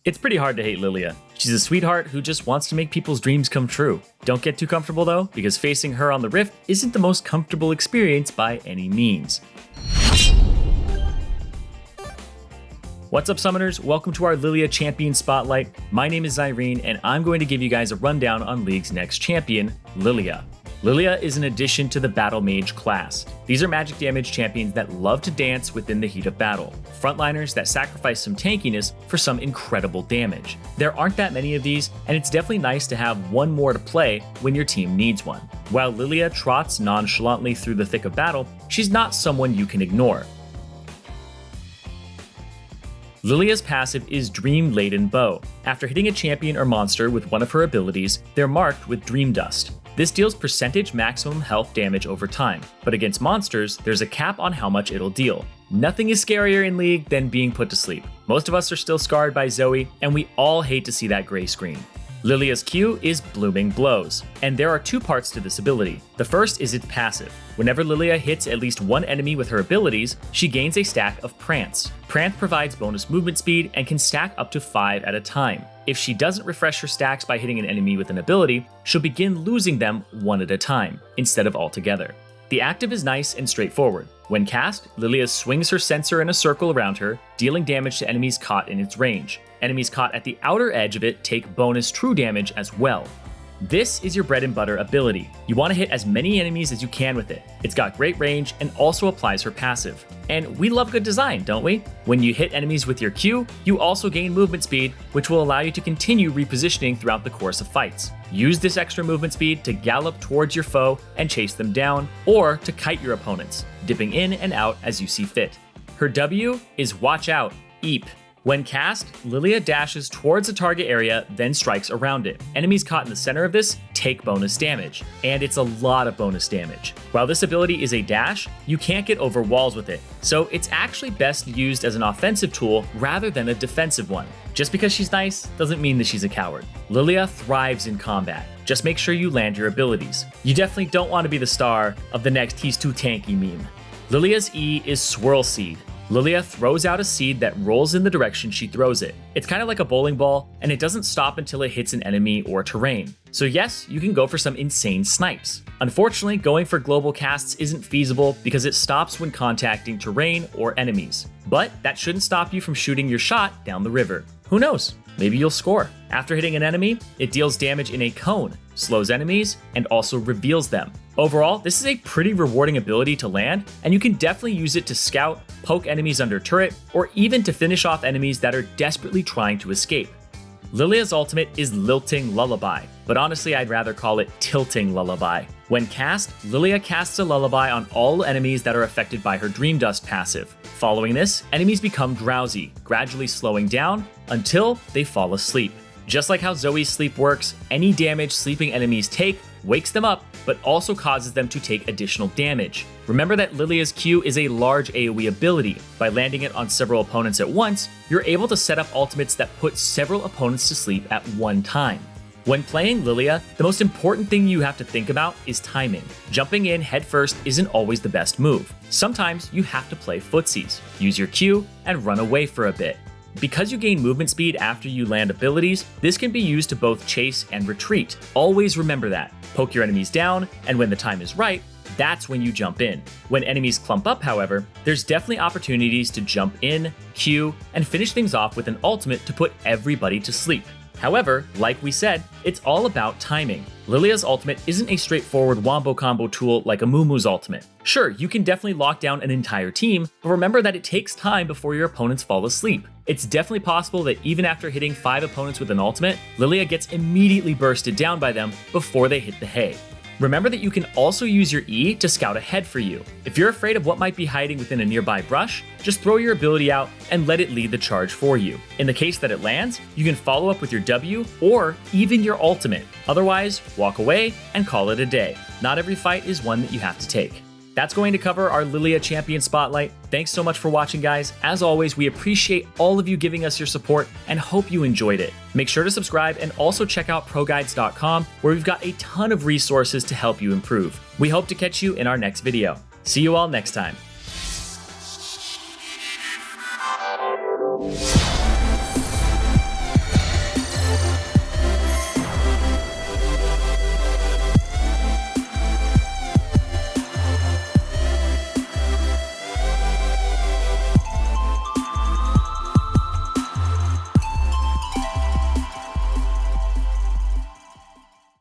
It's pretty hard to hate Lilia. She's a sweetheart who just wants to make people's dreams come true. Don't get too comfortable though, because facing her on the Rift isn't the most comfortable experience by any means. What's up, Summoners? Welcome to our Lilia Champion Spotlight. My name is Irene, and I'm going to give you guys a rundown on League's next champion, Lilia. Lilia is an addition to the Battle Mage class. These are magic damage champions that love to dance within the heat of battle. Frontliners that sacrifice some tankiness for some incredible damage. There aren't that many of these, and it's definitely nice to have one more to play when your team needs one. While Lilia trots nonchalantly through the thick of battle, she's not someone you can ignore. Lilia's passive is Dream-Laden Bow. After hitting a champion or monster with one of her abilities, they're marked with Dream Dust. This deals percentage maximum health damage over time, but against monsters, there's a cap on how much it'll deal. Nothing is scarier in League than being put to sleep. Most of us are still scarred by Zoe, and we all hate to see that gray screen. Lilia's Q is Blooming Blows, and there are two parts to this ability. The first is its passive. Whenever Lilia hits at least one enemy with her abilities, she gains a stack of Prance. Prance provides bonus movement speed and can stack up to 5 at a time. If she doesn't refresh her stacks by hitting an enemy with an ability, she'll begin losing them one at a time, instead of altogether. The active is nice and straightforward. When cast, Lilia swings her sensor in a circle around her, dealing damage to enemies caught in its range. Enemies caught at the outer edge of it take bonus true damage as well. This is your bread and butter ability. You want to hit as many enemies as you can with it. It's got great range and also applies her passive. And we love good design, don't we? When you hit enemies with your Q, you also gain movement speed, which will allow you to continue repositioning throughout the course of fights. Use this extra movement speed to gallop towards your foe and chase them down, or to kite your opponents, dipping in and out as you see fit. Her W is Watch Out, Eep. When cast, Lilia dashes towards a target area, then strikes around it. Enemies caught in the center of this take bonus damage, and it's a lot of bonus damage. While this ability is a dash, you can't get over walls with it, so it's actually best used as an offensive tool rather than a defensive one. Just because she's nice doesn't mean that she's a coward. Lilia thrives in combat. Just make sure you land your abilities. You definitely don't want to be the star of the next "he's too tanky" meme. Lilia's E is Swirl Seed. Lilia throws out a seed that rolls in the direction she throws it. It's kind of like a bowling ball, and it doesn't stop until it hits an enemy or terrain. So yes, you can go for some insane snipes. Unfortunately, going for global casts isn't feasible because it stops when contacting terrain or enemies. But that shouldn't stop you from shooting your shot down the river. Who knows? Maybe you'll score. After hitting an enemy, it deals damage in a cone, slows enemies, and also reveals them. Overall, this is a pretty rewarding ability to land, and you can definitely use it to scout, poke enemies under turret, or even to finish off enemies that are desperately trying to escape. Lilia's ultimate is Lilting Lullaby, but honestly I'd rather call it Tilting Lullaby. When cast, Lilia casts a lullaby on all enemies that are affected by her Dream Dust passive. Following this, enemies become drowsy, gradually slowing down until they fall asleep. Just like how Zoe's sleep works, any damage sleeping enemies take wakes them up, but also causes them to take additional damage. Remember that Lilia's Q is a large AoE ability. By landing it on several opponents at once, you're able to set up ultimates that put several opponents to sleep at one time. When playing Lilia, the most important thing you have to think about is timing. Jumping in headfirst isn't always the best move. Sometimes you have to play footsies, use your Q, and run away for a bit. Because you gain movement speed after you land abilities, this can be used to both chase and retreat. Always remember that. Poke your enemies down, and when the time is right, that's when you jump in. When enemies clump up, however, there's definitely opportunities to jump in, Q, and finish things off with an ultimate to put everybody to sleep. However, like we said, it's all about timing. Lilia's ultimate isn't a straightforward wombo combo tool like a Mumu's ultimate. Sure, you can definitely lock down an entire team, but remember that it takes time before your opponents fall asleep. It's definitely possible that even after hitting 5 opponents with an ultimate, Lilia gets immediately bursted down by them before they hit the hay. Remember that you can also use your E to scout ahead for you. If you're afraid of what might be hiding within a nearby brush, just throw your ability out and let it lead the charge for you. In the case that it lands, you can follow up with your W or even your ultimate. Otherwise, walk away and call it a day. Not every fight is one that you have to take. That's going to cover our Lilia Champion Spotlight. Thanks so much for watching, guys. As always, we appreciate all of you giving us your support and hope you enjoyed it. Make sure to subscribe and also check out ProGuides.com, where we've got a ton of resources to help you improve. We hope to catch you in our next video. See you all next time.